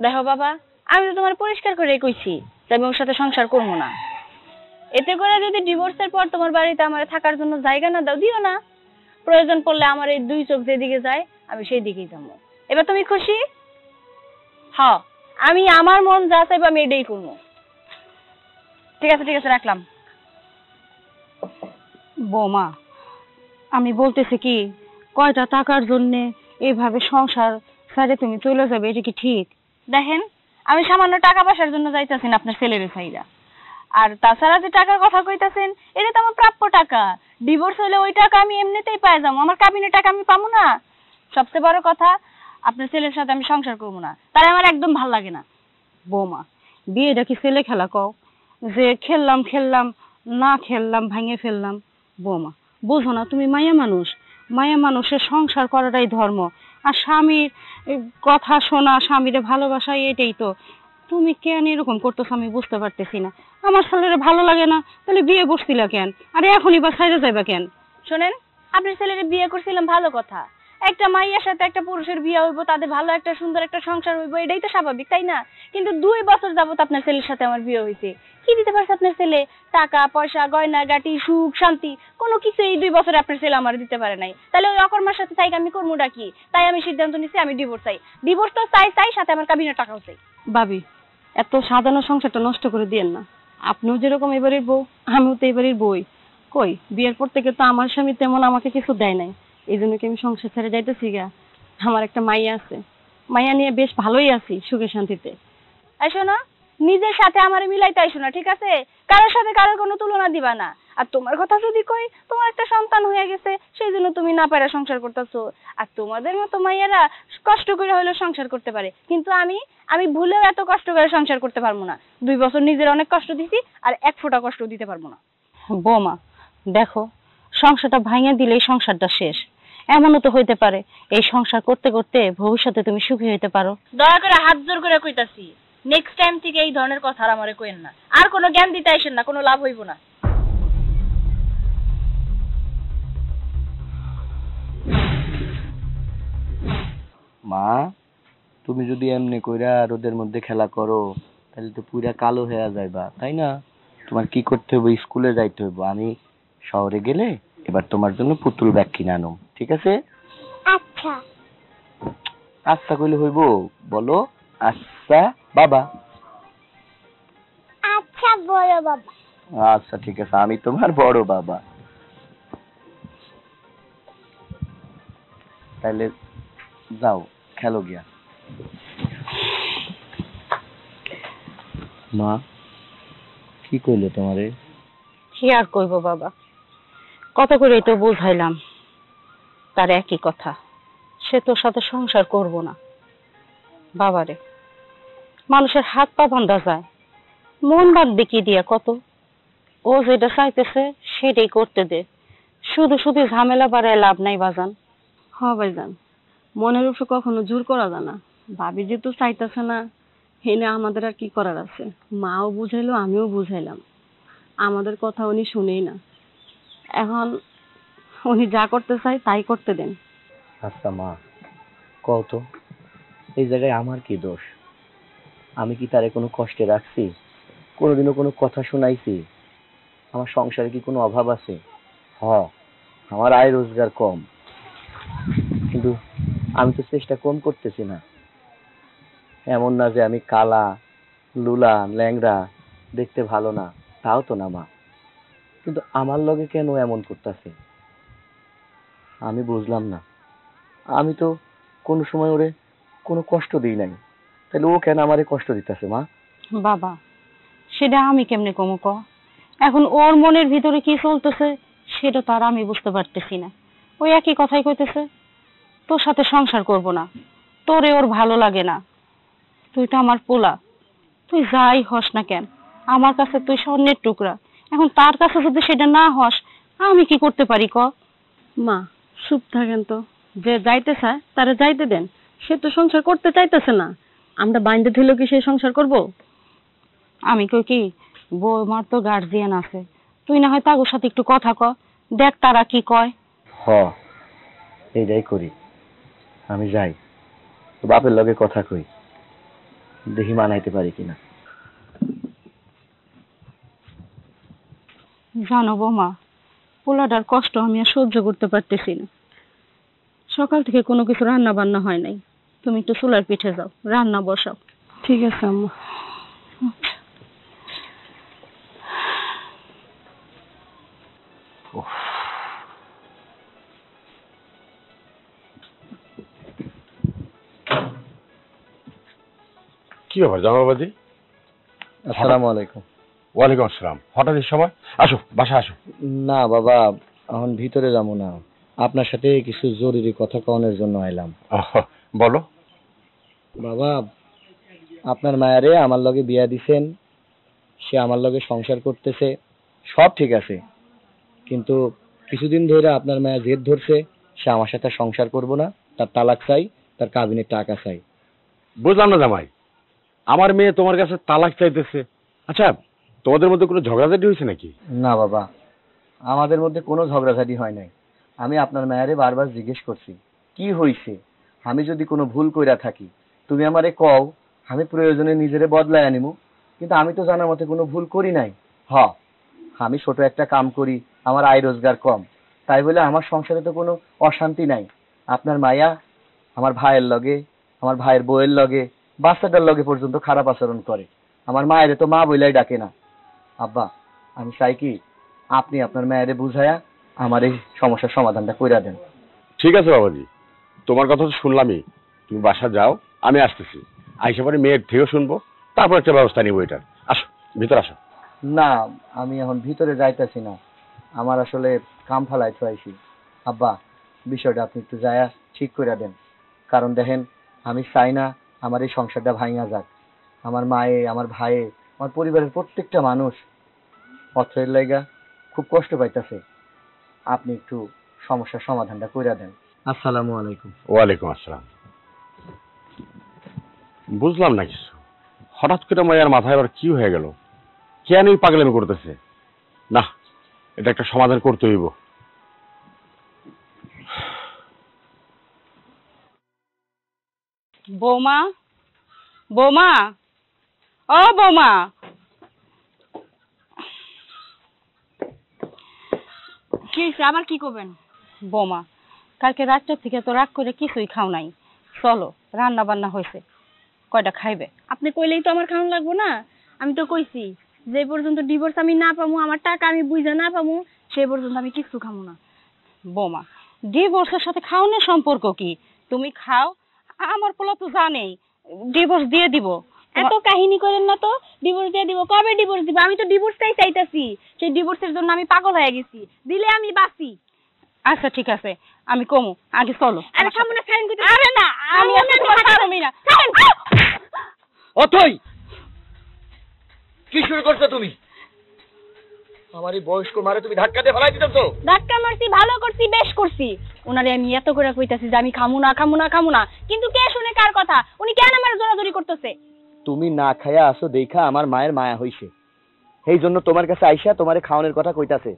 দেখো বাবা, আমি তো তোমার পরিষ্কার করে কইছি যে আমি ওর সাথে সংসার করবো না। এতে করে যদি ডিভোর্সের পর তোমার বাড়িতে আমার থাকার জন্য জায়গা না দাও, দিও না। প্রয়োজন পড়লে আমার এই দুই চোখ যেদিকে যায় আমি সেই দিকেই যাবো। এবার তুমি খুশি? হ্যাঁ, আমি আমার মন যা চাইবো আমি এটাই করবো। ঠিক আছে ঠিক আছে, রাখলাম। বৌমা, আমি বলতেছি কি, কয়টা টাকার জন্যে এইভাবে সংসার ছেড়ে তুমি চলে যাবে, এটা কি ঠিক? দেখেন, আমি সামান্য টাকা পয়সার জন্য যাইতেছি না আপনার ছেলের সাইরা। আর তাছাড়া যে টাকার কথা কইতাছেন, এটা তো আমার প্রাপ্য টাকা। ডিভোর্স হলে ওই টাকা আমি এমনিতেই পাই যাবো, আমার কাবিনের টাকা আমি পাবো না। সবচেয়ে বড় কথা, আপনার ছেলের সাথে আমি সংসার করবো না, তাই আমার একদম ভাল লাগে না। বৌমা, বিয়েটা কি ছেলে খেলা কও যে খেললাম খেললাম, না খেললাম ভাঙে ফেললাম? বৌমা, বুঝো না তুমি মায়া মানুষ, মায়া মানুষের সংসার করাটাই ধর্ম। আর স্বামীর কথা শোনা, স্বামীরে ভালোবাসা, এটাই তো। তুমি কেন এরকম করতেছো আমি বুঝতে পারতেছি না। আমার ছেলের ভালো লাগে না, তাহলে বিয়ে বসছিলা কেন? আরে এখনই বা ছাইড়া যাইবা কেন? শোনেন, আপনার ছেলের বিয়ে করছিলাম ভালো কথা। একটা মাইয়ার সাথে একটা পুরুষের বিয়ে হইব, তাদের ভালো একটা সুন্দর একটা সংসার হইব, এটাই তো স্বাভাবিক, তাই না? কিন্তু 2 বছর যাবত আপনার ছেলের সাথে আমার বিয়ে হয়েছে। কি দিতে পারছে আপনার ছেলে? টাকা পয়সা, গয়না গাটি, সুখ শান্তি, কোনো কিছু এই 2 বছরে আপনার ছেলে আমার দিতে পারে নাই। তাহলে ওই অকর্মার সাথে চাই আমি করবোটা কি? তাই আমি সিদ্ধান্ত নিছি আমি ডিভোর্স চাই। ডিভোর্স তো চাই, সাথে আমার কাবিনের টাকাও চাই। ভাবি, এত সাধারণ সংসারটা নষ্ট করে দিয়েন না। আপনিও যেরকম এবারের বউ, আমিও তো এবারের বই। কই বিয়ের পর থেকে তো আমার স্বামী তেমন আমাকে কিছু দেয় নাই, এই জন্য কি আমি সংসার ছেড়ে যাইতেছি গা? আমার একটা মাইয়া আছে, মাইয়া নিয়ে বেশ ভালোই আছি, সুখে শান্তিতে। আইসো না, নিজের সাথে আমার মিলাইতে আইসো না, ঠিক আছে? কারোর সাথে কারোর কোনো তুলনা দিবা না। আর তোমার কথা যদি কই, তোমার একটা সন্তান হয়ে গেছে, সেই জন্য তুমি না পারে সংসার করতেছো। আর তোমাদের মতো মাইয়ারা কষ্ট করে হলেও সংসার করতে পারে, কিন্তু আমি ভুলেও এত কষ্ট করে সংসার করতে পারবো না। 2 বছর নিজের অনেক কষ্ট দিছি, আর 1 ফোঁটা কষ্ট দিতে পারবো না। বৌমা দেখো, সংসারটা ভাঙে দিলেই সংসারটা শেষ। এমনও তো হইতে পারে এই সংসার করতে করতে ভবিষ্যতে তুমি সুখী হইতে পারো। দয়া করে হাত জোর করে কইতাছি, নেক্সট টাইম থেকে এই ধরনের কথা আর আমারে কইেন না। আর কোনো জ্ঞান দিতে আইসেন না, কোনো লাভ হইব না। মা, তুমি যদি এমনি কইরা রোদের মধ্যে খেলা করো তাহলে তো পুরা কালো হয়ে যাইবা, তাই না? তোমার কি করতে হবে, স্কুলে যাইতে হবে। আমি শহরে গেলে এবার তোমার জন্য পুতুল ব্যাগ কিনে আনো, ঠিক আছে? আচ্ছা। আচ্ছা কইলে হইব? বলো আচ্ছা বাবা। আচ্ছা বড় বাবা। আচ্ছা ঠিক আছে, আমি তোমার বড় বাবা। তাহলে যাও খেলো গিয়া। মা কি কইলো তোমারে? কি আর কইব বাবা, কত করে তো বুঝাইলাম, তার একই কথা, সে তোর সাথে সংসার করব না। বাবারে, মানুষের হাত পা বাঁধা যায়, মন বাঁধবে কি দিয়া কত? ও যেটা চাইতেছে সেটাই করতে দে, শুধু শুধু ঝামেলা বাড়ায় লাভ নাই বাজান। হ ভাইজান, মনের উপর কখনো জোর করা যায় না। ভাবি যেহেতু চাইতেছে না, এনে আমাদের আর কি করার আছে? মাও বুঝাইলো, আমিও বুঝাইলাম, আমাদের কথা উনি শুনেই না। এখন উনি যা করতে চাই তাই করতে দেন। আচ্ছা মা, কও তো এই জায়গায় আমার কি দোষ? আমি কি তারে কোনো কষ্টে রাখছি? কোনোদিনও কোনো কথা শোনাইছি? আমার সংসারে কি কোনো অভাব আছে? আমার আয় রোজগার কম, কিন্তু আমি তো চেষ্টা কম করতেছি না। এমন না যে আমি কালা, লুলা, ল্যাংড়া, দেখতে ভালো না, তাও তো না মা। কিন্তু আমার লগে কেন এমন করতেছে আমি বুঝলাম না। আমি তো কোনো সময় ওরে কোনো কষ্ট দিই নাই, তাহলে ও কেন আমারে কষ্ট দিতেছে মা? বাবা, সেটা আমি কেমনে কমু ক? এখন ওর মনের ভিতরে কি চলতেছে সেটা তো আর আমি বুঝতে পারতেছি না। ওই একই কথাই কইতেছে, তোর সাথে সংসার করব না, তোরে ওর ভালো লাগে না। তুই তো আমার পোলা, তুই যাই হস না কেন আমার কাছে তুই স্বর্ণের টুকরা। এখন তার কাছে যদি সেটা না হস, আমি কি করতে পারি ক? মা চুপ থাকেন তো, যে যাইতে চায় তারে যাইতে দেন। সে তো সংসার করতে চাইতেছে না, আমরা বাইন্দে ধুলো কি সে সংসার করব? আমি কই কি, বৌমার তো গার্জিয়ান আছে, তুই না হয় তাদের সাথে একটু কথা ক, দেখ তারা কি কয়। এইটাই করি, আমি যাই বাপের লগে কথা কই। দেখি মানাইতে পারি কিনা। জানো বৌমা, পোলাটার কষ্ট আমি আর সহ্য করতে পারতেছি না। সকাল থেকে কোনো কিছু রান্না বান্না হয় নাই, তুমি একটু চুলার পিঠে যাও, রান্না বসাও। ঠিক আছে আম্মা। কি ব্যাপার জামাবাজি? আসসালামু আলাইকুম। ওয়ালাইকুম আসসালাম। হঠাৎ এই সময়? আসো, বাসা আসো। না বাবা, এখন ভিতরে যাবো না, আপনার সাথে কিছু জরুরি কথা কওয়ানোর জন্য আইলাম। বলো। বাবা, আপনার মায়ারে আমার লগে বিয়া দিছেন, সে আমার লগে সংসার করতেছে, সব ঠিক আছে, কিন্তু কিছুদিন ধরে আপনার মায়া জেদ ধরছে, সে আমার সাথে সংসার করব না, তার তালাক চাই, তার কাবিনের টাকা চাই। বুঝলাম না জামাই, আমার মেয়ে তোমার কাছে তালাক চাইতেছে। আচ্ছা, তোমাদের মধ্যে কোনো ঝগড়াঝাটি হয়েছে নাকি? না বাবা, আমাদের মধ্যে কোনো ঝগড়াঝাটি হয় নাই। আমি আপনার মায়ারে বারবার জিজ্ঞেস করছি কি হইছে, আমি যদি কোনো ভুল কইরা থাকি তুমি আমারে কও, আমি প্রয়োজনে নিজেরে বদলায় আনিমু, কিন্তু আমি তো জানার মতে কোনো ভুল করি নাই। আমি ছোট একটা কাম করি, আমার আয় রোজগার কম, তাই বলে আমার সংসারে তো কোনো অশান্তি নাই। আপনার মায়া আমার ভাইয়ের লগে, আমার ভাইয়ের বউয়ের লগে, বাচ্চাটার লগে পর্যন্ত খারাপ আচরণ করে। আমার মায়েরে তো মা বইলাই ডাকে না। আব্বা, আমি চাই কি আপনি আপনার মায়েরে বুঝায়া আমার এই সমস্যার সমাধানটা কইরা দেন। ঠিক আছে বাবাজি, তোমার কথা তো শুনলামই, তুমি বাসা যাও, আমি আসতেছি। আইসা পরে মেয়ের থেকেও শুনবো, তারপর একটা ব্যবস্থা নিবো এটার। আসো, ভিতরে আসো। না, আমি এখন ভিতরে যাইতেছি না, আমার আসলে কাম ফালাই আইছি। আব্বা, বিষয়টা আপনি একটু যায়া ঠিক কইরা দেন, কারণ দেখেন আমি চাই না আমার এই সংসারটা ভাঙা যাক। আমার মায়ে, আমার ভাইয়ে, আমার পরিবারের প্রত্যেকটা মানুষ অর্থের লাইগা খুব কষ্ট পাইতেছে। আপনি একটু সমস্যার সমাধানটা কইরা দেন। আসসালামু আলাইকুম। ওয়ালাইকুম আসসালাম। বুঝলাম না কিছু, হঠাৎ করে মায়ের মাথায় আবার কি হয়ে গেল, কেন এই পাগলামি করতেছে? না, এটা একটা সমাধান করতে হইব। বৌমা, বৌমা, ও বৌমা, কি হইছে, আবার কি করবেন? বৌমা, কালকে রাতটা থেকে তো রাগ করে কিছুই খাও নাই, চলো রান্না বান্না হয়েছে, কয়টা খাইবে? আপনি কইলেই তো আমার খাওয়ান লাগবো না? আমি তো কইছি যে পর্যন্ত ডিভোর্স আমি না পামু, আমার টাকা আমি বুঝা না পামু, সেই পর্যন্ত আমি কিছু খামু না। বৌমা, ডিভোর্সের সাথে খাওনের সম্পর্ক কি? তুমি খাও, আমার পোলা তো জানেই ডিভোর্স দিয়ে দিব। এত কাহিনী করেন না তো, ডিভোর্স দিয়ে দিব। কবে ডিভোর্স দিব? আমি তো ডিভোর্সটাই চাইতাছি, সেই ডিভোর্সের জন্য আমি পাগল হয়ে গেছি, দিলে আমি বাঁচি। আচ্ছা ঠিক আছে, আমি কমু, আগে চলো। আরে থামো না, ফ্যান কইতে। আরে না, আমি আজকে তোমার ছাড়বই না। অথই, কি শুরু করছো তুমি? আমার এই বয়স্ক মারে তুমি ধাক্কা দিয়ে ফেলাই দিতেছো। ধাক্কা মারছি, ভালো করছি, বেশ করছি। উনারে আমি এত করে কইতাছি যে আমি খামু না, খামু না, খামু না, কিন্তু কে শুনে কার কথা? উনি কেন আমার জোরাজোরি করতেছে? তুমি না খায়া আসো দেখা আমার মায়ের মায়া হইছে, এই জন্য তোমার কাছে আইসা তোমারে খাওয়ানোর কথা কইতাছে,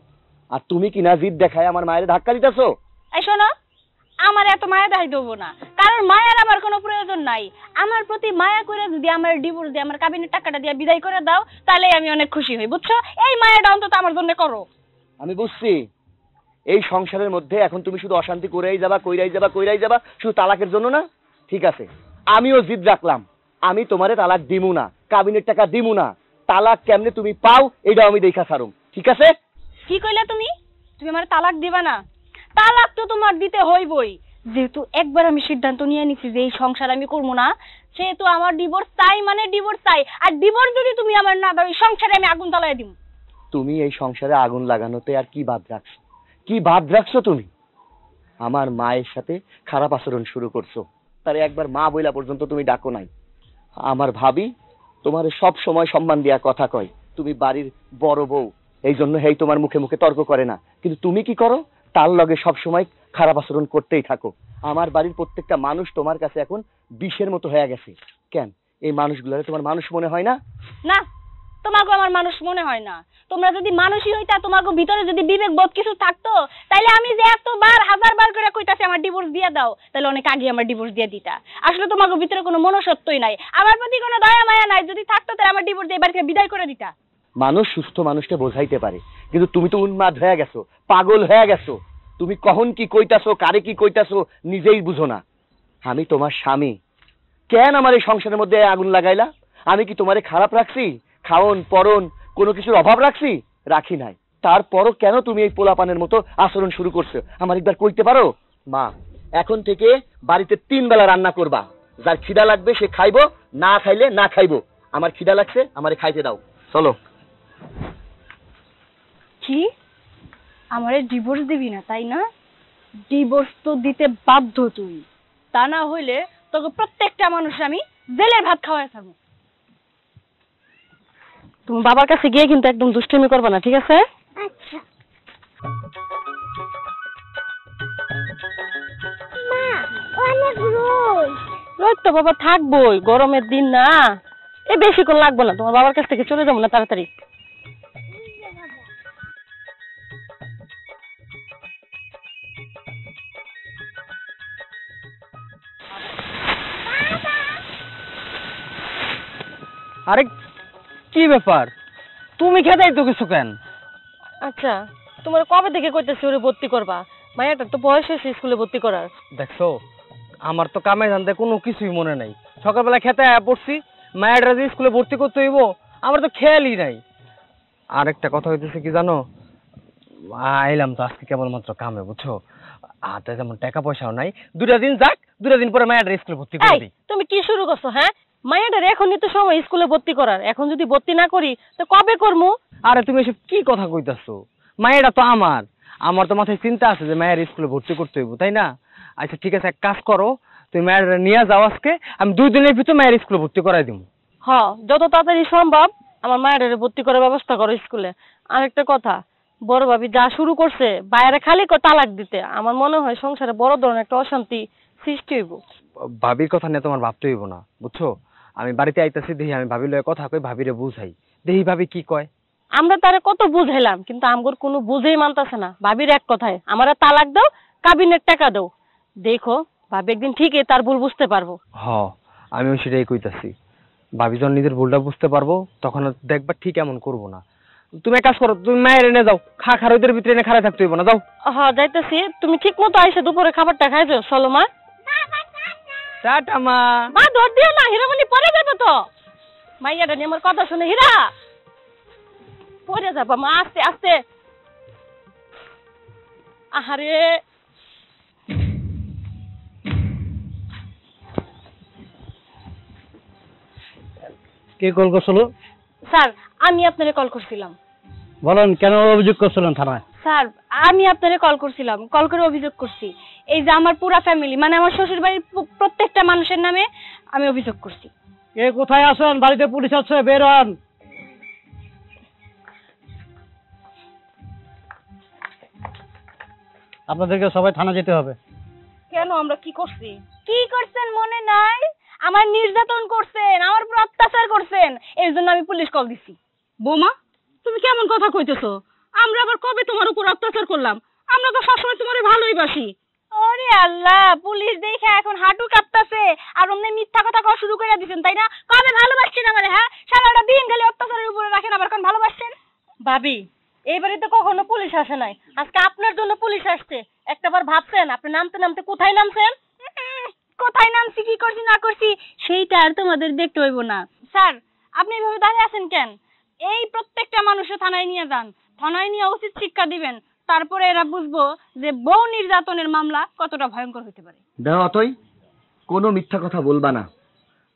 আর তুমি কিনা জিদ দেখায় আমার মায়ের ধাক্কা দিতেছো। এই শোনো, আমার এত মায়া দেখাই দেবো না, কারণ মায়ের আমার কোনো প্রয়োজন নাই। আমার প্রতি মায়া করে যদি আমার ডিভোর্স দিয়ে আমার কাবিনের টাকাটা দিয়ে বিদায় করে দাও, তাহলে আমি অনেক খুশি হই, বুঝছো? এই মায়াটা অন্তত আমার জন্য করো। আমি বুঝছি, এই সংসারের মধ্যে এখন তুমি শুধু অশান্তি কইরাই যাবা, শুধু তালাকের জন্য না। ঠিক আছে, আমিও জিদ রাখলাম, আমি তোমারে তালাক দিমু না, কাবিনের টাকা দিমু না, তালাক কেমনে তুমি পাও এটাও আমি দেখা ছাড়ুম। ঠিক আছে? কি কইলা তুমি? তুমি আমার তালাক দিবা না? তালাক তো তোমার দিতে হইবই, যেহেতু একবার আমি সিদ্ধান্ত নিয়ে নিছি যে এই সংসার আমি করবো না, সেহেতু আমার ডিভোর্স চাই, মানে ডিভোর্স চাই। আর ডিভোর্স যদি তুমি আমার না দাও, এই সংসারে আমি আগুন জ্বালায় দিব। তুমি এই সংসারে আগুন লাগানোতে আর কি বাদ রাখছো? কি বাদ রাখছো তুমি? আমার মায়ের সাথে খারাপ আচরণ শুরু করছো, তারে একবার মা বইলা পর্যন্ত তুমি ডাকো নাই। আমার ভাবি তোমার সব সময় সম্মান দিয়া কথা কয়, তুমি বাড়ির বড় বউ, এই জন্য হেই তোমার মুখে মুখে তর্ক করে না, কিন্তু তুমি কি করো? তার লগে সব সময় খারাপ আচরণ করতেই থাকো। আমার বাড়ির প্রত্যেকটা মানুষ তোমার কাছে এখন বিষের মতো হয়ে গেছে। কেন এই মানুষগুলোরে তোমার মানুষ মনে হয় না? না, তোমাকে আমার মানুষ মনে হয় না। তোমরা যদি মানুষই হইতা, তোমাকে ভিতরে যদি বিবেক বোধ কিছু থাকতো, তাইলে আমি যে এতবার 1000বার করে কইতাছি আমার ডিভোর্স দিয়ে দাও, তাহলে অনেক আগে আমার ডিভোর্স দিয়ে দিতা। আসলে তোমাকে ভিতরে কোনো মনুষ্যত্বই নাই, আমার প্রতি কোনো দয়া মায়া নাই। যদি থাকতো তাহলে আমার ডিভোর্স দিয়ে এবারকে বিদায় করে দিতা। মানুষ সুস্থ মানুষকে বোঝাইতে পারে, কিন্তু তুমি তো উন্মাদ হয়ে গেছো, পাগল হয়ে গেছো। তুমি কখন কি কইতাছো, কারে কি কইতাছো নিজেই বুঝো না। আমি তোমার স্বামী, কেন আমার এই সংসারের মধ্যে আগুন লাগাইলা? আমি কি তোমারে খারাপ রাখছি? খাওন পরন কোনো কিছুর অভাব রাখছি? রাখি নাই। তারপরও কেন তুমি এই পোলাপানের মতো আচরণ শুরু করছো? আমার একবার কইতে পারো? মা, এখন থেকে বাড়িতে 3 বেলা রান্না করবা। যার খিদা লাগবে সে খাইবো, না খাইলে না খাইবো। আমার খিদা লাগছে, আমারে খাইতে দাও। চলো। কি আমারে ডিভোর্স দিবি না তাই না? ডিভোর্স তো দিতে বাধ্য তুই, তা না হইলে তোকে প্রত্যেকটা মানুষ আমি জেলের ভাত খাওয়াই থাকবো। তুমি বাবার কাছে গিয়ে কিন্তু একদম দুষ্টুমি করবে না, ঠিক আছে? আচ্ছা মা, অনেক রোদ। রোদ তো বাবা থাকবোই, গরমের দিন না। বেশিক্ষণ লাগবে না, তোমার বাবার কাছ থেকে চলে যাবো না তাড়াতাড়ি। আরে কি ব্যাপার, তুমি খেতেই তো কিছু কেন? আচ্ছা, তোমার কবে থেকে কইতেছি ওরে ভর্তি করবা? মায়াটার তো বয়স হয়েছে স্কুলে ভর্তি করার। দেখছো, আমার তো কামে ধান্দে কোনো কিছুই মনে নাই। সকালবেলা খেতে আয়া পড়ছি, মায়েরা যে স্কুলে ভর্তি করতে হইব আমার তো খেয়ালই নাই। আর একটা কথা হইতেছে কি জানো, আইলাম তো আজকে কেবলমাত্র কামে, বুঝছো? হাতে যেমন টাকা পয়সাও নাই। 2টা দিন যাক, 2টা দিন পরে মায়েরা স্কুলে ভর্তি করে দিই। তুমি কি শুরু করছো? হ্যাঁ, মায়াটার এখনই তো সময় স্কুলে ভর্তি করার। এখন যদি ভর্তি না করি তো কবে করবো? আরে তুমি এসব কি কথা কইতাছো? মায়েরা তো আমার তো মাথায় চিন্তা আছে যে মায়ের স্কুলে ভর্তি করতে হইব, তাই না? আচ্ছা ঠিক আছে, এক কাজ করো, তুমি মায়ের নিয়ে যাও আজকে, আমি 2 দিনের ভিতর মায়ের স্কুলে ভর্তি করাই দিব। হ্যাঁ, যত তাড়াতাড়ি সম্ভব আমার মায়ের ভর্তি করার ব্যবস্থা করো স্কুলে। আরেকটা কথা, বড় ভাবি যা শুরু করছে বাইরে খালি তালাক দিতে, আমার মনে হয় সংসারে বড় ধরনের একটা অশান্তি সৃষ্টি হইব। ভাবির কথা নিয়ে তোমার ভাবতে হইব না, বুঝছো? আমি বাড়িতে আইতাছি, দেখি আমি ভাবির লয়ে কথা কই, ভাবিরে বুঝাই, দেখি ভাবি কি কয়। আমরা তারে কত বুঝাইলাম, কিন্তু আমগোর কোনো বুঝেই মানতাছে না। ভাবির এক কথায়, আমারে তালাক দাও, কাবিনের টাকা দাও। দেখো ভাবি একদিন ঠিকই তার ভুল বুঝতে পারবো। আমিও সেটাই কইতাছি। ভাবি যখন নিজের ভুলটা বুঝতে পারবো তখন দেখবা ঠিক এমন করবো না। তুমি এক কাজ করো, তুমি মায়ের এনে যাও, খারোদের ভিতরে এনে খারাপ থাকতে হইব না, যাও। হ্যাঁ যাইতেছি, তুমি ঠিক মতো আইসা দুপুরে খাবারটা খাই যাও। চলো মা। টাটা মা। মা ধর দিও না, হীরামণি পরে যাবে তো। মাইয়াটা নিয়ে আমার কথা শুনে হীরা পরে যাবা মা, আস্তে আস্তে। আহারে কে কল করছিল? স্যার, আমি আপনারে কল করছিলাম। বলেন, কেন অভিযোগ করছিলেন থানায়? স্যার, আমি আপনারে কল করছিলাম, কল করে অভিযোগ করছি। এই যে আমার পুরা ফ্যামিলি, মানে আমার শ্বশুর বাড়ির প্রত্যেকটা মানুষের নামে আমি অভিযোগ করছি। কে কোথায় আছেন? বাড়িতে পুলিশ আছে, বের হন। আপনাদেরকে সবাই থানা যেতে হবে। কেন, আমরা কি করছি? কি করছেন মনে নাই? আমার নির্যাতন করছেন, আমার উপর অত্যাচার করছেন, এর জন্য আমি পুলিশ কল দিছি। বৌমা, তুমি কেমন কথা কইতেছো? আমরা আবার কবে তোমার উপর অত্যাচার করলাম? আমরা তো সবসময় তোমারে ভালোই বাসি। ওরে আল্লাহ, পুলিশ দেখে এখন হাঁটু কাঁপতাছে আর অমনি মিথ্যা কথা কওয়া শুরু করে দিছেন, তাই না? কবে ভালোবাসছেন আমারে? হ্যাঁ, সারাটা দিন খালি অত্যাচারের উপরে রাখেন, আবার কোন ভালোবাসছেন? ভাবি, এইবারে তো কখনো পুলিশ আসে নাই, আজকে আপনার জন্য পুলিশ আসছে। একটাবার ভাবছেন আপনি নামতে নামতে কোথায় নামছেন? কোথায় নামছি, কি করছি না করছি সেইটা আর তোমাদের দেখতে হইব না। স্যার, আপনি এভাবে দাঁড়িয়ে আছেন কেন? এই প্রত্যেকটা মানুষের থানায় নিয়ে যান, থানায় নিয়ে উচিত শিক্ষা দিবেন, তারপরে এরা বুঝবো যে বউ নির্যাতনের মামলা কতটা ভয়ঙ্কর হতে পারে। দেখো অতই, কোনো মিথ্যা কথা বলবা না।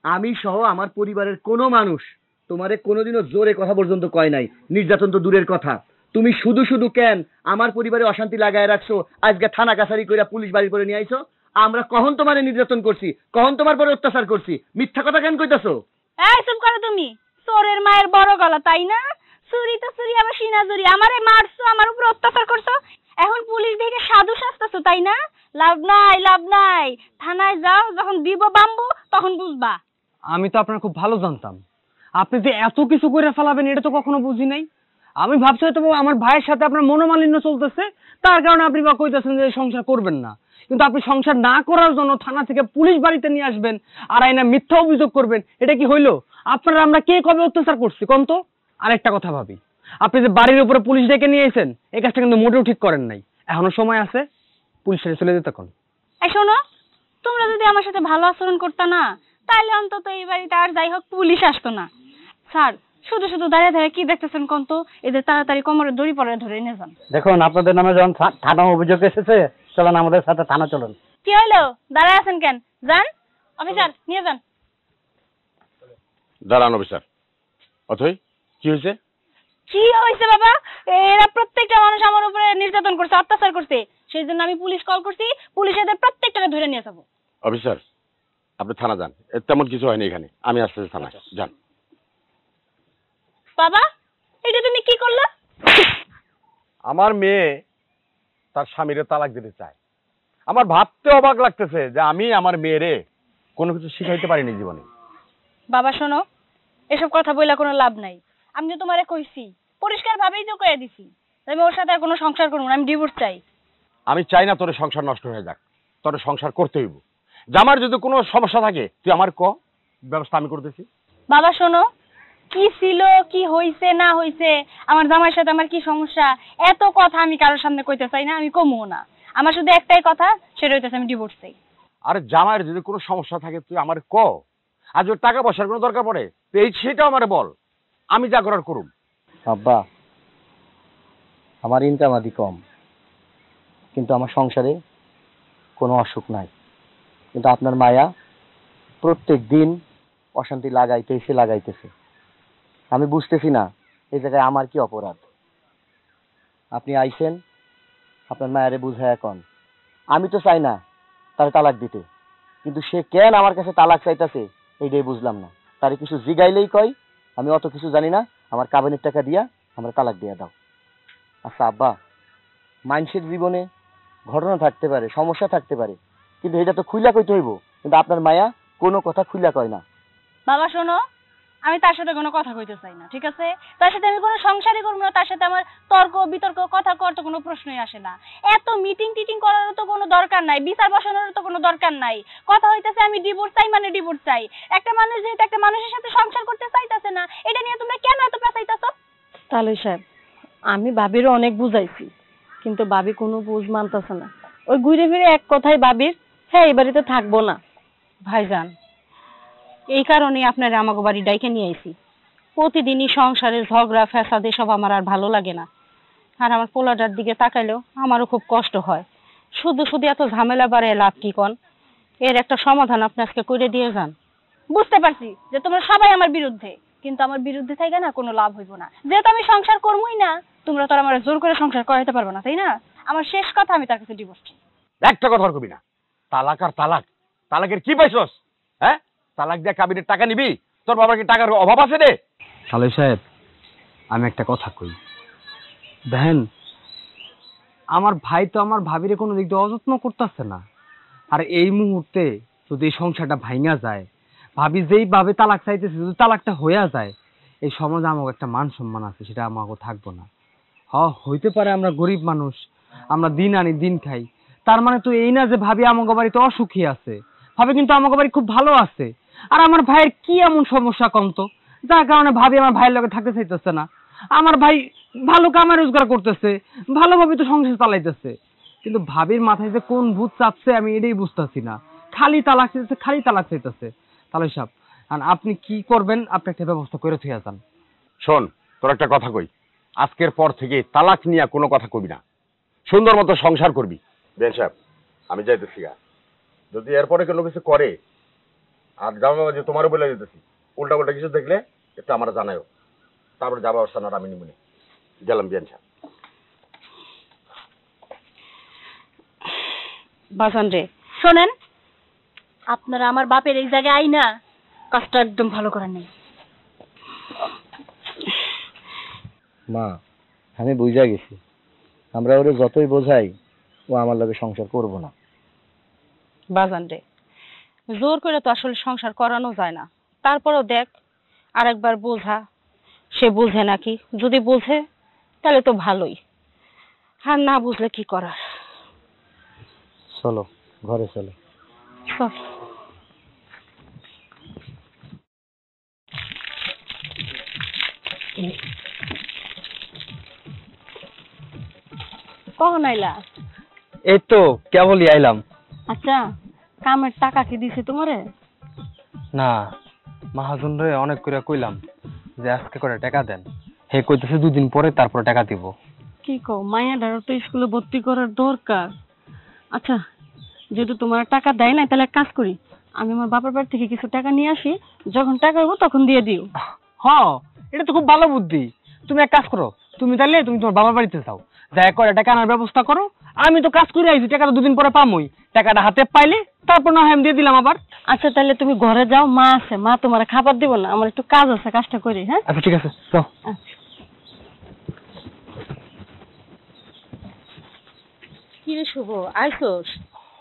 আমি সহ আমার পরিবারের কোনো মানুষ তোমারে কোনোদিনও জোরে কথা পর্যন্ত কয় নাই। নির্যাতন তো দূরের কথা, তুমি শুধু শুধু কেন আমার পরিবারে অশান্তি লাগায় রাখছো? আজকে থানা কাছারি কইরা পুলিশ বাড়ি করে নিয়ে আইছো। আমরা কখন তোমারে নির্যাতন করছি, কখন তোমার পরে অত্যাচার করছি? মিথ্যা কথা কেন কইতাছো? এই চুপ করো তুমি, চোরের মায়ের বড় গলা, তাই না? চুরি তো চুরি, আবার সিনা চুরি। আমারে মারছো, আমার উপর অত্যাচার করছো, এখন পুলিশ দেখে সাধু সাজতেছো, তাই না? লাভ নাই, লাভ নাই, থানায় যাও, যখন দিব বাম্বু তখন বুঝবা। আমি তো আপনার খুব ভালো জানতাম, আপনি যে এত কিছু করে ফেলাবেন এটা তো কখনো বুঝি নাই। আমি ভাবছি হয়তো আমার ভাইয়ের সাথে আপনার মনোমালিন্য চলতেছে, তার কারণে আপনি বা কইতেছেন যে সংসার করবেন না। কিন্তু আপনি সংসার না করার জন্য থানা থেকে পুলিশ বাড়িতে নিয়ে আসবেন আর আইনা মিথ্যা অভিযোগ করবেন, এটা কি হইলো? আপনারা আমরা কে কবে অত্যাচার করছি কোন তো? আরেকটা কথা ভাবি, আপনি যে বাড়ির উপরে পুলিশ ডেকে নিয়ে এসেছেন এই কাজটা কিন্তু মোটেও ঠিক করেন নাই। এখনো সময় আছে, পুলিশের চলে যেতে কোন। এই শোনো, তোমরা যদি আমার সাথে ভালো আচরণ করতে না, তাহলে অন্তত এই বাড়িতে আর যাই হোক পুলিশ আসতো না। স্যার, শুধু শুধু দাঁড়িয়ে দাঁড়িয়ে কি দেখতেছেন কোন তো? এদের তাড়াতাড়ি কোমরে দড়ি পরে ধরে নিয়ে যান। দেখুন, আপনাদের নামে যখন থানা অভিযোগ এসেছে, চলেন আমাদের সাথে থানা চলুন। কি হইলো? দাঁড়ায় আছেন কেন? যান অফিসার, নিয়ে যান। দাঁড়ান অফিসার। অথই, কি হয়েছে? কি হয়েছে বাবা? এরা প্রত্যেকটা মানুষ আমার উপরে নির্যাতন করছে, অত্যাচার করছে, সেই জন্য আমি পুলিশ কল করছি। পুলিশ এদের প্রত্যেকটাকে ধরে নিয়ে যাবো। অফিসার, আপনি থানা যান, তেমন কিছু হয়নি এখানে, আমি আসতেছি থানায়, যান। বাবা, এটা তুমি কি করলা? আমার মেয়ে তার স্বামীরে তালাক দিতে চায়। আমার ভাবতে অবাক লাগতেছে যে আমি আমার মেয়েরে কোনো কিছু শিখাইতে পারিনি জীবনে। বাবা শোনো, এসব কথা বইলা কোনো লাভ নাই। আমি তো তোমারে কইছি, পরিষ্কার ভাবেই তো কয়ে দিছি, আমি ওর সাথে আর কোনো সংসার করবো না, আমি ডিভোর্স চাই। আমি চাই না তোর সংসার নষ্ট হয়ে যাক, তোর সংসার করতে হইব। জামার যদি কোনো সমস্যা থাকে তুই আমার ক, ব্যবস্থা আমি করতেছি। বাবা শোনো, কি ছিল, কি হইছে না হইছে, আমার জামাইয়ের সাথে আমার কি সমস্যা, এত কথা আমি কারোর সামনে কইতে চাই না, আমি কমও না। আমার শুধু একটাই কথা, সেটা হইতেছে আমি ডিভোর্স চাই। আর জামাইয়ের যদি কোনো সমস্যা থাকে তুই আমার ক, আজ ওর টাকা পয়সার কোনো দরকার পড়ে তো এই সেটাও আমারে বল, আমি যা করার করুম। আব্বা, আমার ইনকাম আদি কম, কিন্তু আমার সংসারে কোনো অসুখ নাই। কিন্তু আপনার মায়া প্রত্যেক দিন অশান্তি লাগাইতেছে। আমি বুঝতেছি না এই জায়গায় আমার কি অপরাধ। আপনি আইছেন, আপনার মায়ারে বুঝায় এখন। আমি তো চাই না তার তালাক দিতে, কিন্তু সে কেন আমার কাছে তালাক চাইতেছে এইটাই বুঝলাম না। তারে কিছু জিগাইলেই কয় আমি অত কিছু জানি না, আমার কাবিনের টাকা দিয়া আমরা তালাক দিয়ে দাও। আচ্ছা আব্বা, মানুষের জীবনে ঘটনা থাকতে পারে, সমস্যা থাকতে পারে, কিন্তু এটা তো খুইলা কইতে হইব। কিন্তু আপনার মায়া কোনো কথা খুইলা কয় না। বাবা শোনো, আমি তার সাথে কোনো কথা কইতে চাই না, ঠিক আছে? তার সাথে আমি কোনো সংসারই করবো না, তার সাথে আমার তর্ক বিতর্ক কথা করতে কোনো প্রশ্নই আসে না। এত মিটিং টিটিং করারও তো কোনো দরকার নাই, বিচার বসানোরও তো কোনো দরকার নাই। কথা হইতেছে আমি ডিভোর্স চাই মানে ডিভোর্স চাই। একটা মানুষ যেহেতু একটা মানুষের সাথে সংসার করতে চাইতেছে না, এটা নিয়ে তোমরা কেন এত পেঁচাইতেছো? তাহলে সাহেব, আমি ভাবিরও অনেক বুঝাইছি, কিন্তু ভাবি কোনো বুঝ মানতেছে না। ওই ঘুরে ফিরে এক কথাই ভাবির, হ্যাঁ এই বাড়িতে থাকবো না। ভাইজান, এই কারণে আপনারা আমাকে বাড়ি ডাইকে নিয়ে আইছি। প্রতিদিনই সংসারের ঝগড়া ফ্যাসাদ এসব আমার আর ভালো লাগে না। আর আমার পোলাটার দিকে তাকাইলেও আমারও খুব কষ্ট হয়। শুধু শুধু এত ঝামেলা বাড়ে লাভ কি কন? এর একটা সমাধান আপনি আজকে করে দিয়ে যান। বুঝতে পারছি যে তোমরা সবাই আমার বিরুদ্ধে, কিন্তু আমার বিরুদ্ধে থেকে না কোনো লাভ হইব না। যেহেতু আমি সংসার করবই না, তোমরা তো আর আমার জোর করে সংসার করাইতে পারবে না, তাই না? আমার শেষ কথা, আমি তার কাছে ডিভোর্স চাই। একটা কথা আর কবি না, তালাক আর তালাক, তালাকের কি পাইছস? হ্যাঁ, তালাক দিয়ে কাবিনের টাকা নিবি? তোর বাবার কি টাকার অভাব আছে রে? সালে সাহেব, আমি একটা কথা কই, দেখেন আমার ভাই তো আমার ভাবিরে কোনো দিক দিয়ে অযত্ন করতেছে না। আর এই মুহূর্তে যদি এই সংসারটা ভাঙা যায়, ভাবি যেইভাবে তালাক চাইতেছে, যদি তালাকটা হইয়া যায়, এই সমাজে আমার একটা মান সম্মান আছে, সেটা আমাকে থাকবো না। হইতে পারে আমরা গরিব মানুষ, আমরা দিন আনি দিন খাই, তার মানে তো এই না যে ভাবি আমাকে বাড়িতে অসুখী আছে। ভাবি কিন্তু আমাকে বাড়ি খুব ভালো আছে। আর আমার ভাইয়ের কি এমন সমস্যা কন্ত যার কারণে ভাবি আমার ভাইয়ের লগে থাকতে চাইতেছে না? আমার ভাই ভালো কামাই রোজগার করতেছে, ভালোভাবে তো সংসার চালাইতেছে, কিন্তু ভাবির মাথায় যে কোন ভূত চাপছে আমি এটাই বুঝতেছি না। খালি তালাক চাইতেছে, খালি তালাক চাইতেছে। তাহলে সাহেব, আপনি কি করবেন? আপনি একটা ব্যবস্থা করে থুয়ে যান। শোন, তোর একটা কথা কই, আজকের পর থেকে তালাক নিয়ে কোনো কথা কবি না, সুন্দর মতো সংসার করবি। বেন সাহেব, আমি যাইতেছি। যদি এরপরে কোনো কিছু করে আর জামা যে তোমারও বলে যেতেছি, উল্টা উল্টা কিছু দেখলে একটু আমার জানাও, তারপরে যাবা অবস্থান আর আমি নিমুনি গেলাম। বেন সাহেব, বাজান রে, শোনেন, আপনারা আমার বাপের এই জায়গায় আইনা কাজটা একদম ভালো করেন নাই। মা, আমি বুঝা গেছি, আমরা ওরে যতই বোঝাই ও আমার লগে সংসার করব না। বাজান রে, জোর করে তো আসলে সংসার করানো যায় না। তারপরও দেখ, আরেকবার বোঝা, সে বুঝে নাকি, যদি বুঝে তাহলে তো ভালোই, আর না বুঝলে কি করার। চলো ঘরে চলো। চল। কখন আইলা? এই তো কেবলই আইলাম। আচ্ছা, কামের টাকা কি দিছে তোমারে? না, মহাজন রে অনেক করে কইলাম যে আজকে করে টাকা দেন, হে কইতেছে 2 দিন পরে তারপর টাকা দিব। কি কও, মাইয়াটার তো স্কুলে ভর্তি করার দরকার। আচ্ছা, যেহেতু তোমার টাকা দেয় না, তাহলে এক কাজ করি, আমি আমার বাবার বাড়ি থেকে কিছু টাকা নিয়ে আসি, যখন টাকা হবো তখন দিয়ে দিও। হ্যাঁ, এটা তো খুব ভালো বুদ্ধি। তুমি এক কাজ করো, তুমি তোমার বাবার বাড়িতে যাও, যাই করে টাকা আনার ব্যবস্থা করো। আমি তো কাজ করে আইছি, টাকাটা 2 দিন পরে পামই। টাকাটা হাতে পাইলে তারপর না হয় আমি দিয়ে দিলাম আবার। আচ্ছা, তাহলে তুমি ঘরে যাও, মা আছে, মা তোমার খাবার দিব না, আমার একটু কাজ আছে, কাজটা করি। হ্যাঁ আচ্ছা ঠিক আছে, যাও। কি রে শুভ, আইসোস?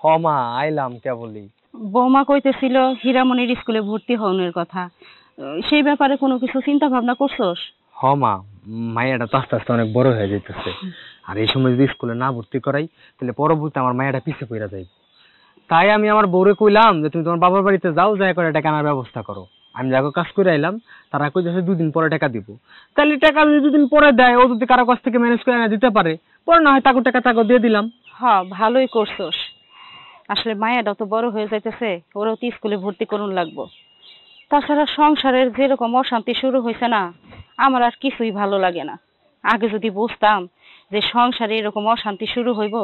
হ মা, আইলাম কেবলই। বৌমা কইতেছিল হীরামণির স্কুলে ভর্তি হওয়ার কথা, সেই ব্যাপারে কোনো কিছু চিন্তা ভাবনা করছোস? হ মা, মাইয়াটা তো আস্তে আস্তে অনেক বড় হয়ে যাইতেছে, আর এই সময় যদি স্কুলে না ভর্তি করাই তাহলে পরবর্তী আমার মাইয়াটা পিছে পড়ে যাইব। তাই আমি আমার বউরে কইলাম যে তুমি তোমার বাবার বাড়িতে যাও, যাই করে টাকা আনার ব্যবস্থা করো। আমি যাকে কাজ করে আইলাম, তারা কইতেছে 2 দিন পরে টাকা দিব। তাহলে টাকা যদি 2 দিন পরে দেয়, ও যদি কারো কাছ থেকে ম্যানেজ করে এনে দিতে পারে, পরে না হয় তাকে টাকা দিয়ে দিলাম। হ্যাঁ, ভালোই করছোস। আসলে মায়াটা তো বড় হয়ে যাইতেছে, ওরাও তো স্কুলে ভর্তি করুন লাগবো। তাছাড়া সংসারের যেরকম অশান্তি শুরু হয়েছে না, আমার আর কিছুই ভালো লাগে না। আগে যদি বুঝতাম যে সংসারে এরকম অশান্তি শুরু হইব,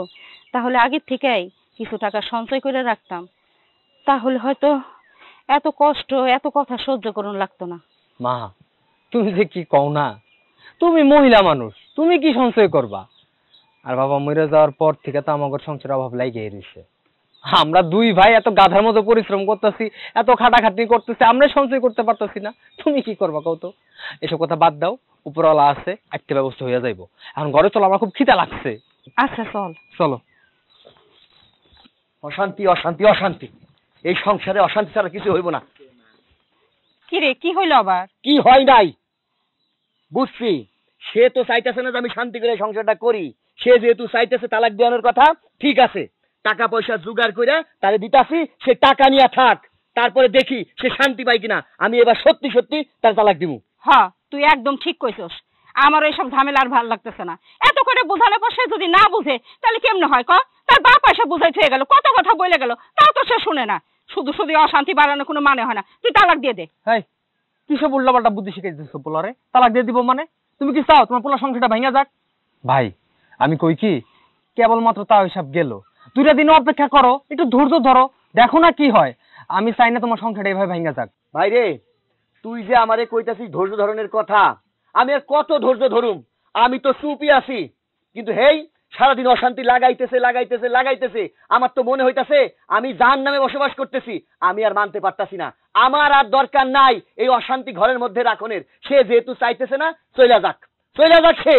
তাহলে আগের থেকেই কিছু টাকা সঞ্চয় করে রাখতাম, তাহলে হয়তো এত কষ্ট, এত কথা সহ্য করুন লাগতো না। মা, তুমি যে কি কও না, তুমি মহিলা মানুষ, তুমি কি সঞ্চয় করবা? আর বাবা মরে যাওয়ার পর থেকে তো আমাদের সংসারের অভাব লাগিয়ে রয়েছে। আমরা 2 ভাই এত গাধার মতো পরিশ্রম করতেছি, এত খাটাখাটনি করতেছি, আমরা সঞ্চয় করতে পারতেছি না। তুমি কি করবা কও তো? এসব কথা বাদ দাও, উপরওয়ালা আছে, একটা ব্যবস্থা হয়ে যাইব। এখন ঘরে চলো, আমার খুব খিদা লাগছে। আচ্ছা চল। চলো। অশান্তি অশান্তি অশান্তি, এই সংসারে অশান্তি ছাড়া কিছু হইব না। কি রে, কি হইলো আবার? কি হয় নাই বুঝছি, সে তো চাইতেছে না যে আমি শান্তি করে সংসারটা করি। সে যেহেতু চাইতেছে তালাক দেওয়ানোর কথা, ঠিক আছে, টাকা পয়সা জোগাড় করে তারে দিতাছি, সে টাকা নিয়ে থাক, তারপরে দেখি সে শান্তি পায় কিনা। আমি এবার সত্যি সত্যি তার তালাক দিব। হ্যাঁ, তুই একদম ঠিক কইছস। আমার এইসব ঝামেলা আর ভালো লাগতেছে না। এত করে বোঝানোর পর সে যদি না বুঝে, তাহলে কেমনে হয় ক? তার বাপ এসে বুঝাই হয়ে গেল, কত কথা বলে গেল, তাও তো সে শুনে না। শুধু শুধু অশান্তি বাড়ানোর কোনো মানে হয় না। তুই তালাক দিয়ে দে। এই কিসব উল্টাপাল্টা বুদ্ধি শিখাই দিতেছো পোলারে? তালাক দিয়ে দিব মানে? তুমি কি চাও তোমার পোলার সংসারটা ভাঙা যাক? ভাই, আমি কই কি, কেবলমাত্র তাও হিসাব গেল, 2টা দিন অপেক্ষা করো, একটু ধৈর্য ধরো, দেখো না কি হয়। আমি চাই না তোমার সংসারটা এইভাবে ভাঙা যাক। ভাই রে, তুই যে আমারে কইতাছিস ধৈর্য ধরনের কথা, আমি আর কত ধৈর্য ধরুম? আমি তো চুপই আছি, কিন্তু হেই সারাদিন অশান্তি লাগাইতেছে লাগাইতেছে লাগাইতেছে। আমার তো মনে হইতাছে আমি জাহান্নামে বসবাস করতেছি। আমি আর মানতে পারতাছি না। আমার আর দরকার নাই এই অশান্তি ঘরের মধ্যে রাখনের। সে যেহেতু চাইতেছে না, চইলা যাক, চইলা যাক সে।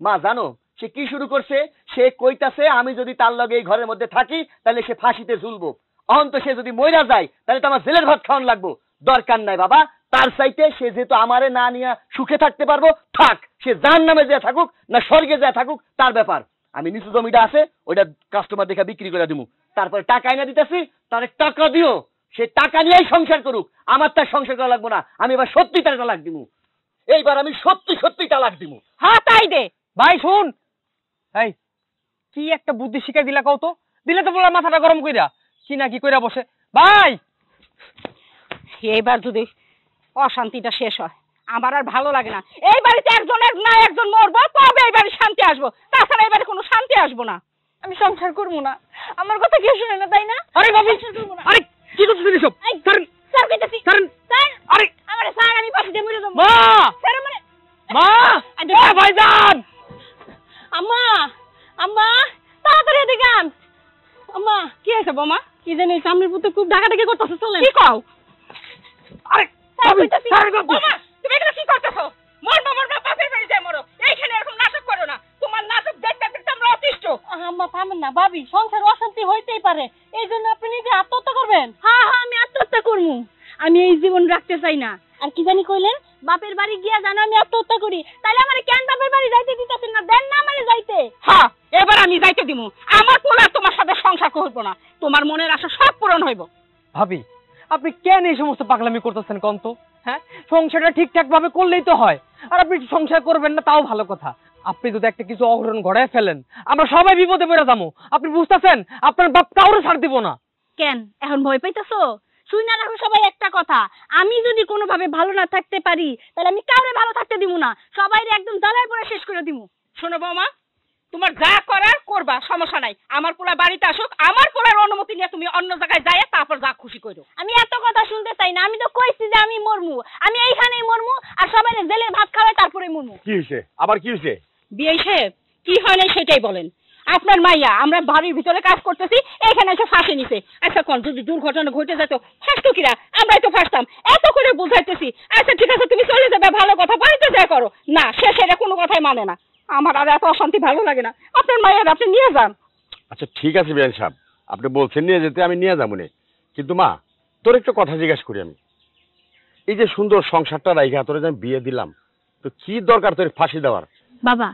মা জানো সে কি শুরু করছে? সে কইতাছে আমি যদি তার লগে এই ঘরের মধ্যে থাকি তাহলে সে ফাঁসিতে ঝুলবো। অহন্ত সে যদি মইরা যায় তাহলে তো আমার জেলের ভাত খাওয়ান লাগবো। দরকার নাই বাবা, তার চাইতে সে যেহেতু আমারে না নিয়ে সুখে থাকতে পারবো, থাক। সে জাহান্নামে যা থাকুক না স্বর্গে যা থাকুক তার ব্যাপার। আমি নিচু জমিটা আছে ওইটা কাস্টমার দেখে বিক্রি করে দিমু, তারপরে টাকা এনে দিতেছি, তার টাকা দিও, সে টাকা নিয়েই সংসার করুক। আমার তার সংসার করা লাগবো না। আমি এবার সত্যি তার তালাক দিমু। এইবার আমি সত্যি সত্যি তালাক দিমু। হ্যাঁ তাই দে। ভাই শুন, এই কি একটা বুদ্ধি শিখাই দিলা কও তো? দিলে তো বলা মাথাটা গরম কইরা কি না কি কইরা বসে। ভাই, এইবার যদি অশান্তিটা শেষ হয়, আমার আর ভালো লাগে না। এই বাড়িতে একজনের না একজন মরবো, তবে এই বাড়ি শান্তি আসবো, তাছাড়া এই বাড়ি কোনো শান্তি আসবো না। আমি সংসার করবো না। আমার কথা কেউ শুনে না, তাই না? আরে বাবু, আরে কি করছিস এসব? ছাড়েন, স্যার কইতাছি, ছাড়েন। স্যার আরে আমারে স্যার, আমি পাশে দিয়ে মরে যাবো। মা, স্যার আমারে, মা, এ ভাইজান, আম্মা, আম্মা তাড়াতাড়ি এদিকে আন। আম্মা কি হয়েছে বৌমা? কি জানি সামনের পুত্র খুব ডাকাডাকি করতেছে, চলেন। কি কও? আরে স্যার কইতাছি, বৌমা তুমি এগুলো কি করতেছো? মরবো মরবো, বাপের বাড়ি যাই মরো, এইখানে এরকম নাটক করো না। তোমার নাটক দেখতে দেখতে আমরা অতিষ্ঠ। আম্মা থামেন না, ভাবি সংসার অশান্তি হইতেই পারে, এই জন্য আপনি নিজে আত্মহত্যা করবেন? হ্যাঁ হ্যাঁ, আমি আত্মহত্যা করবো। আমি এই জীবন রাখতে চাই না। আর কি জানি কইলেন বাপের বাড়ি গিয়া জানো আমি আত্মহত্যা করি, তাহলে আমারে কেন বাপের বাড়ি যাইতে দিতেছেন না? দেন না আমারে যাইতে। হ্যাঁ, এবার আমি যাইতে দিমু। আমার পোলা তোমার সাথে সংসার করব না, তোমার মনের আশা সব পূরণ হইব। ভাবি, আপনি কেন এই সমস্ত পাগলামি করতেছেন কোন তো? হ্যাঁ, সংসারটা ঠিকঠাক ভাবে করলেই তো হয়। আর আপনি সংসার করবেন না তাও ভালো কথা, আপনি যদি একটা কিছু অঘটন ঘটায় ফেলেন আমরা সবাই বিপদে পড়ে যাবো। আপনি বুঝতেছেন? আপনার বাপ কাউরে ছাড় দিব না। কেন এখন ভয় পাইতেছো? শুই না রাখো সবাই একটা কথা, আমি যদি কোনোভাবে ভালো না থাকতে পারি তাহলে আমি কাউরে ভালো থাকতে দিব না, সবাইরে একদম জ্বালায় পড়ে শেষ করে দিব। শোনো বৌমা, তোমার যা করার করবা, সমস্যা নাই। আমার পোলা বাড়িতে আসুক, আমার পোলার অনুমতি নিয়ে তুমি অন্য জায়গায় যাইয়া তারপর যা খুশি করো। আমি এত কথা শুনতে চাই না, আমি তো কইছি যে আমি মরমু, আমি এইখানেই মরমু আর সবাই জেলে ভাত খাওয়াই তারপরে মরমু। কি হয়েছে আবার, কি হয়েছে? বিয়ে সাহেব, কি হয় নাই সেটাই বলেন। আপনার মাইয়া আমরা বাড়ির ভিতরে কাজ করতেছি, এখানে এসে ফাঁসি নিছে। আচ্ছা কোন যদি দুর্ঘটনা ঘটে যেত ফাঁসতো কিরা? আমরাই তো ফাঁসতাম। এত করে বুঝাইতেছি, আচ্ছা ঠিক আছে তুমি চলে যাবে, ভালো কথা, বাড়িতে যা করো না। সে সেটা কোনো কথাই মানে না। আমার আর এত অশান্তি ভালো লাগে না। আপনার মায়ের আপনি নিয়ে যান। আচ্ছা ঠিক আছে বিয়ান সাহেব, আপনি বলছেন নিয়ে যেতে, আমি নিয়ে যাবো না। কিন্তু মা, তোর একটা কথা জিজ্ঞাসা করি আমি, এই যে সুন্দর সংসারটা রাইখা তোর আমি বিয়ে দিলাম, তো কি দরকার তোর ফাঁসি দেওয়ার? বাবা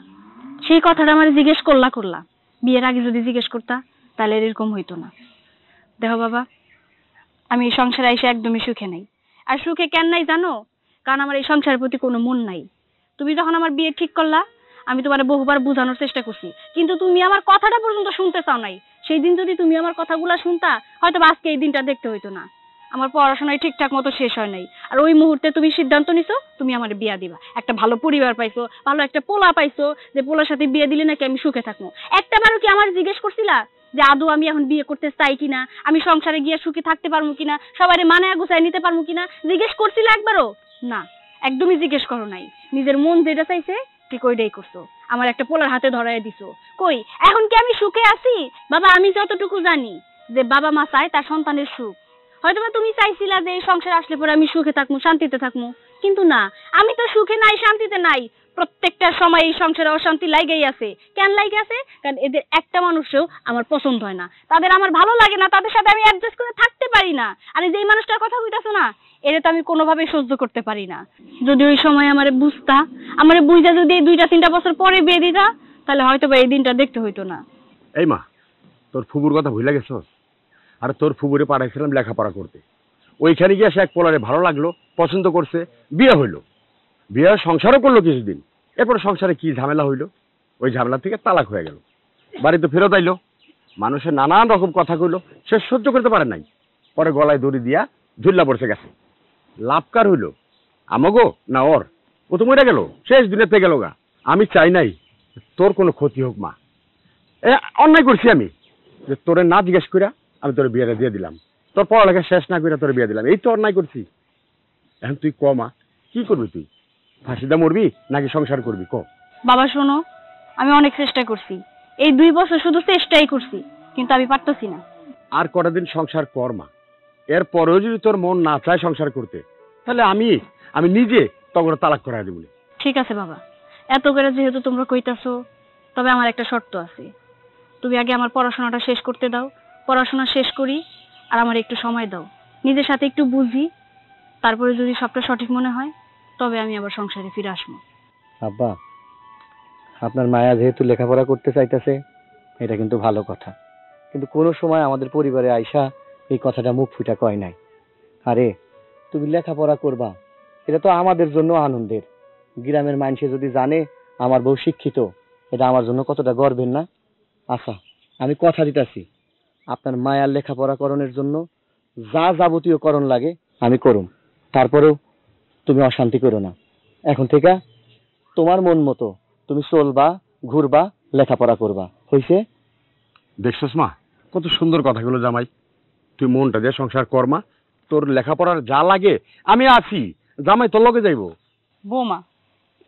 সেই কথাটা আমার জিজ্ঞেস করলা, বিয়ের আগে যদি জিজ্ঞেস করতা তাহলে এরকম হইতো না। দেখো বাবা, আমি এই সংসারে এসে একদমই সুখে নাই। আর সুখে কেন নাই জানো? কারণ আমার এই সংসারের প্রতি কোনো মন নাই। তুমি যখন আমার বিয়ে ঠিক করলা, আমি তোমার বহুবার বোঝানোর চেষ্টা করছি, কিন্তু তুমি আমার কথাটা পর্যন্ত শুনতে চাও নাই। সেই দিন যদি তুমি আমার কথাগুলো শুনতা, হয়তো আজকে এই দিনটা দেখতে হইতো না। আমার পড়াশোনায় ঠিকঠাক মতো শেষ হয় নাই, আর ওই মুহূর্তে তুমি সিদ্ধান্ত নিছো তুমি আমার বিয়া দিবা। একটা ভালো পরিবার পাইছো, ভালো একটা পোলা পাইছো, যে পোলার সাথে বিয়ে দিলে নাকি আমি সুখে থাকবো। একটা বারও কি আমার জিজ্ঞেস করছিলা যে আদৌ আমি এখন বিয়ে করতে চাই কিনা, আমি সংসারে গিয়ে সুখে থাকতে পারবো কিনা, সবাই মানায় গুছায় নিতে পারবো কিনা? জিজ্ঞেস করছিলা একবারও না? একদমই জিজ্ঞেস করো নাই। নিজের মন যেটা চাইছে ঠিক ওইটাই করছো, আমার একটা পোলার হাতে ধরাই দিছো। কই এখন কি আমি সুখে আছি? বাবা আমি যতটুকু জানি যে বাবা মা চায় তার সন্তানের সুখ। হয়তো তুমি চাইছিলা যে এই সংসার আসলে পরে আমি সুখে থাকবো, শান্তিতে থাকবো, কিন্তু না, আমি তো সুখে নাই, শান্তিতে নাই। প্রত্যেকটা সময় এই সংসারে অশান্তি লাগাই আছে। কেন লাগে আছে? কারণ এদের একটা মানুষও আমার পছন্দ হয় না, তাদের আমার ভালো লাগে না, তাদের সাথে আমি অ্যাডজাস্ট করে থাকতে পারি না। আর এই যে মানুষটার কথা কইতাছো না, এটা তো আমি কোনোভাবেই সহ্য করতে পারি না। যদি ওই সময় আমারে বুঝতা, আমারে বুঝা যদি এই 2-3 বছর পরে বিয়ে দিতা, তাহলে হয়তো বা এই দিনটা দেখতে হইতো না। এই মা, তোর ফুবুর কথা ভুলে গেছো? আর তোর ফুবুরে পাঠাইছিলাম লেখাপড়া করতে, ওইখানে গিয়ে সে এক পোলারে ভালো লাগলো, পছন্দ করছে, বিয়ে হইলো, বিয়ে সংসারও করলো কিছুদিন। এরপর সংসারে কি ঝামেলা হইলো, ওই ঝামেলা থেকে তালাক হয়ে গেল, বাড়িতে ফেরত আইলো, মানুষের নানান রকম কথা কইলো, সে সহ্য করতে পারে নাই, পরে গলায় দড়ি দিয়া ঝুল্লা পড়ছে গেছে। লাভকার হইলো আমাগো না ওর? ও তো মরে গেল, শেষ দিনেতে গেল গা। আমি চাই নাই তোর কোনো ক্ষতি হোক মা, অন্যায় করছি আমি যে তোরে না জিজ্ঞেস কইরা আমি তোর বিয়েটা দিয়ে দিলাম, তোর পড়ালেখা শেষ না করে তোর বিয়ে দিলাম, এই তো অন্যায় করছি। এখন তুই ক মা, কি করবি তুই? ফাঁসিদা মরবি নাকি সংসার করবি ক? বাবা শোনো, আমি অনেক চেষ্টা করছি, এই 2 বছর শুধু চেষ্টাই করছি, কিন্তু আমি পারতেছি না। আর কটা দিন সংসার কর মা, এরপরেও যদি তোর মন না চায় সংসার করতে, তাহলে আমি নিজে তখন তালাক করাই দেব। ঠিক আছে বাবা, এত করে যেহেতু তোমরা কইতাছো, তবে আমার একটা শর্ত আছে। তুমি আগে আমার পড়াশোনাটা শেষ করতে দাও, পড়াশোনা শেষ করি, আর আমার একটু সময় দাও, নিজের সাথে একটু বুঝি, তারপরে যদি সবটা সঠিক মনে হয় তবে আমি আবার সংসারে ফিরে আসবো। আব্বা, আপনার মায়া যেহেতু লেখাপড়া করতে চাইতেছে, এটা কিন্তু ভালো কথা, কিন্তু কোনো সময় আমাদের পরিবারে আইসা এই কথাটা মুখ ফুটা কয় নাই। আরে তুমি লেখাপড়া করবা, এটা তো আমাদের জন্য আনন্দের। গ্রামের মানুষে যদি জানে আমার বউ শিক্ষিত, এটা আমার জন্য কতটা গর্বের না? আচ্ছা আমি কথা দিতেছি, আপনার মায়ার লেখাপড়া করণের জন্য যা যাবতীয় করণ লাগে আমি করুম, তারপরেও তুমি অশান্তি করো না। এখন থেকে তোমার মন মতো তুমি চলবা, ঘুরবা, লেখাপড়া করবা, হইছে? দেখছস মা, কত সুন্দর কথাগুলো জামাই। তুই মনটা দিয়ে সংসার কর মা, তোর লেখাপড়ার যা লাগে আমি আছি, জামাই তোর লগে যাইবো। বৌমা,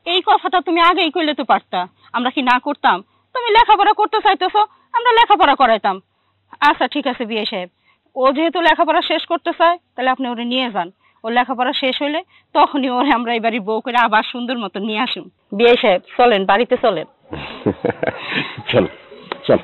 এই কথাটা তুমি আগেই কইলে তো পারতা, আমরা কি না করতাম? তুমি লেখাপড়া করতে চাইতেছো, আমরা লেখাপড়া করাইতাম। আচ্ছা ঠিক আছে বিয়ে সাহেব, ও যেহেতু লেখাপড়া শেষ করতে চায়, তাহলে আপনি ওরে নিয়ে যান। ও লেখাপড়া শেষ হইলে তখনই ওরে আমরা এই বাড়ির বউ করে আবার সুন্দর মতো নিয়ে আসুন। বিয়ে সাহেব চলেন, বাড়িতে চলেন। চল চল।